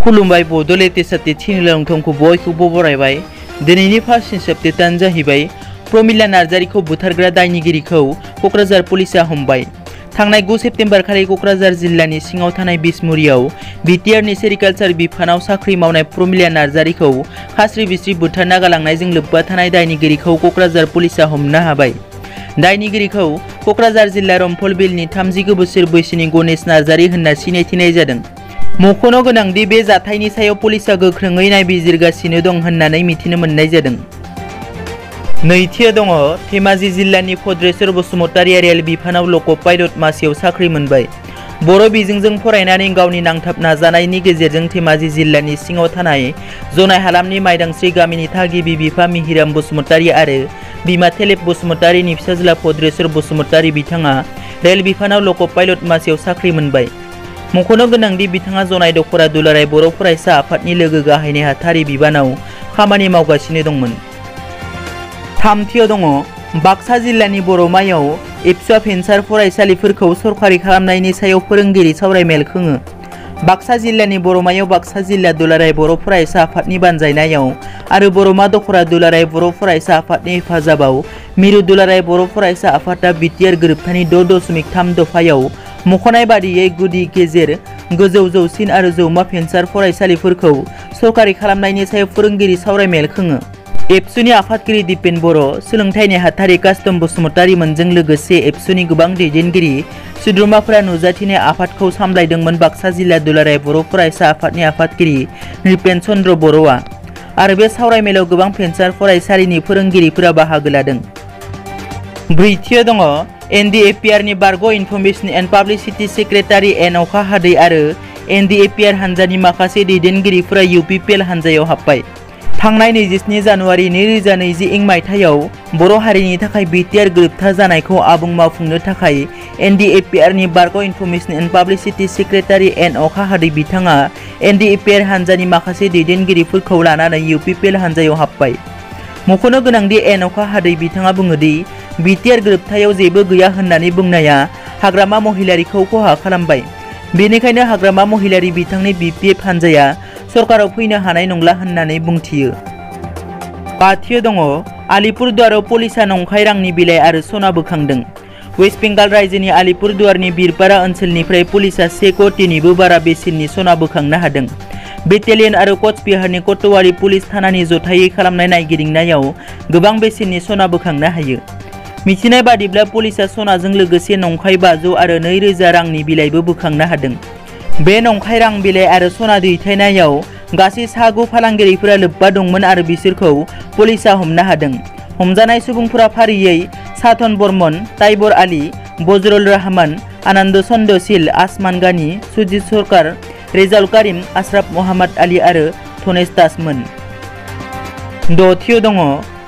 खुलुमबाय बड'लेण्ड टेसारनि चेनेल नोंथांखौ बयखौबो बरायबाय। दिनैनि फार्स्ट आपडेटआनो जाहैबाय प्रमिला नार्जारिखौ बुथारग्रा दायनिगिरिखौ क'क्राझार पुलिसा हमबाय। थांनाय 9 सेप्तेम्बर खालि क'क्राझार जिल्लानि सिङाव थानाय बिसमुरियाव बिटिआरनि सेरिकालचार बिफानाव साख्रि मावनाय प्रमिला नार्जारिखौ खास्रि बिस्रि बुथारना गालांनायजों लोब्बा थानाय दायनिगिरिखौ क'क्राझार पुलिसा हमनो हाबाय। दायनिगिरिखौ क'क्राझार जिल्ला रम्फल बिलनि 39 बोसोर बैसोनि गणेश नार्जारि होनना सिनायथिनाय जादों। मख'नो गोनांदि बे जाथायनि सायाव पुलिसा गोख्रोङै नायबिजिरगासिनो दं होननानै मिथिनो मोननाय जादों। नैथियाव दङ धेमाजि जिल्लानि भद्रेश्वर बसुमतारि रेल बिफानाव लक' पाइलट मासियाव साख्रि मोनबाय। बर' बिजोंजों फरायनानै गावनि नांथाब नाजानायनि गेजेरजों धेमाजि जिल्लानि सिङाव थानाय जनाय हालामनि माइदांस्रि गामिनि थागिबि बिफा मिहिराम बसुमतारि आरो बिमा थेलेब बसुमतारिनि फिसाज्ला भद्रेश्वर बसुमतारि बिथाङा रेल बिफानाव लक' पाइलट मासियाव साख्रि मोनबाय। मख'नो गोनांदि बिथाङा जनाय दखरा दुलाराय बर' फरायसा आफादनि लोगो गाहाय नेहाथारि बिबानाव खामानि मावगासिनो दंमोन। थामथियाव दङ बाक्सा जिल्लानि बर'मायाव एबसुआ भेन्सार फरायसालिफोरखौ सरखारि खालामनायनि सायाव फोरोंगिरि सावरायमेल खुङो। बाक्सा जिल्लानि बर'मायाव बाक्सा जिल्ला दुलाराय बर' फरायसा आफादनि बानजायनायाव आरो बर'मा दखरा दुलाराय बर' फरायसा आफादनि हेफाजाबाव मिरु दुलाराय बर' फरायसा आफादा बिटिआर गोरोबथानि 6.3 दफायाव मख'नाय बादियै गुदि गेजेर गोजौ जौसिन आरो जौमा भेन्सार फरायसालिफोरखौ सरखारि खालामनायनि सायाव फोरोंगिरि सावरायमेल खुङो। एबसुनि आफादगिरि दिपेन बर', सोलोंथाइ नेहाथारि कास्टम बसुमतारिमोनजों लोगोसे एबसुनि गोबां दैदेनगिरि सोद्रोमाफोरा नुजाथिनाय आफादखौ सामलायदोंमोन। बाक्सा जिल्ला दुलाराय बर' फरायसा आफादनि आफादगिरि नृपेन चन्द्र बर'आ आरो बे सावरायमेलाव गोबां भेन्सार फरायसालिनि फोरोंगिरिफोरा बाहागो लादों। ब्रैथियाव दङ एनडिएपिआरनि बारग' इनफरमेशन एन्ड पाब्लिसिटि सेक्रेटारि एन अखा हादै आरो एनडिएपिआर हानजानि माखासे दैदेनगिरिफोरा इउपिपिएल हानजायाव हाबबाय। थांनाय 27 जानुवारि 2020 मायथाइयाव बर' हारिनि थाखाय बिटिआर गोरोबथा जानायखौ आबुं मावफुंनो थाखाय एनडिएपिआरनि बारग' इनफरमेशन एन्ड पाब्लिसिटि सेक्रेटारि एन अखा हादै बिथाङा एनडिएपिआर हानजानि माखासे दैदेनगिरिफोरखौ लानानै इउपिपिएल हानजायाव हाबबाय। मख'नो गोनांदि एन अखा हादै बिथाङा बुङोदि बिटिआर गोरोबथायाव जेबो गैया होननानै बुंनाया हाग्रामा महिलारिखौ खहा खालामबाय। बेनिखायनो हाग्रामा महिलारि बिथांनि बिपिएफ हानजाया सरकाराव फैनो हानाय नंला होननानै बुंथियो। बाथियाव दङ आलिपुरदुवाराव पुलिसा नंखाय रांनि बिलाइ आरो सना बोखांदों। वेस्ट बेंगल रायजोनि आलिपुरदुवारनि बिरपारा ओनसोलनिफ्राय पुलिसा 1 कौटिनिबो बारा बेसेननि सना बोखांनो हादों। बेटेलियन आरो कचबिहारनि कटवारी पुलिस थानानि जथायै खालामनाय नायगिदिंनायाव गोबां बेसेननि सना बोखांनो हायो। मिथिनाय बादिब्ला पुलिसा सनाजों लोगोसे नंखाय 500 आरो 2000 रांनि बिलाइबो बोखांनो हादों। बे नंखाय रां बिलाइ आरो सना दैथायनायाव गासै 9 फालांगिरिफोरा लोब्बा दंमोन आरो बिसोरखौ पुलिसा हमनो हादों। हमजानाय सुबुंफोरा फारियै साधन बर्मन, टाइबर आली, बजरुल रहमान, आनन्द चन्द्र शील, आसमान गानी, सुजित सरकार, रेजाउल कारिम, आशराफ मोहम्मद आली आरो धनेश दासमोन। दथियाव दङ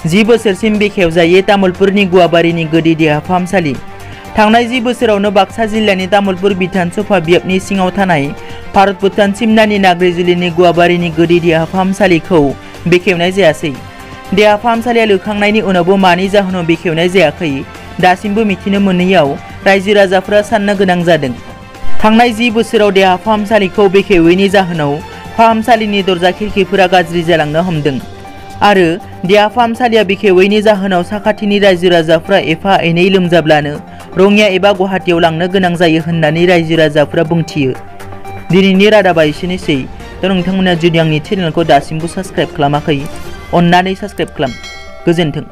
10 बोसोरसिम बेखेवजायै तामुलपुरनि गुवाबारिनि गोदै देहा फाहामसालि। थांनाय 10 बोसोरावनो बाक्सा जिल्लानि तामुलपुर बिधान सभा बियाबनि सिङाव थानाय भारत भुटान सिमनानि नाग्रिजुलिनि गुवाबारिनि गोदै देहा फाहामसालिखौ बेखेवनाय जायासै। देहा फाहामसालिया लुखांनायनि उनावबो मानि जाहोनाव बेखेवनाय जायाखै दासिमबो मिथिनो मोनैयाव रायजो राजाफोरा साननो गोनां जादों। थांनाय 10 बोसोराव देहा फाहामसालिखौ बेखेवैनि जाहोनाव फाहामसालिनि दरजा खिरखिफोरा गाज्रि जालांनो हमदों आरो देहा फाहामसालिया बेखेवैनि जाहोनाव साखाथिनि रायजो राजाफ्रा एफा एनै लोमजाब्लानो रङिया एबा गुवाहाटीयाव लांनो गोनां जायो होननानै रायजो राजाफ्रा बुंथियो। दिनैनि रादाबा एसेनोसै। दा नोंथांमोना जुदि आंनि चेनेलखौ दासिमबो साबस्क्राइब खालामाखै अन्नानै साबस्क्राइब खालाम। गोजोन्थों।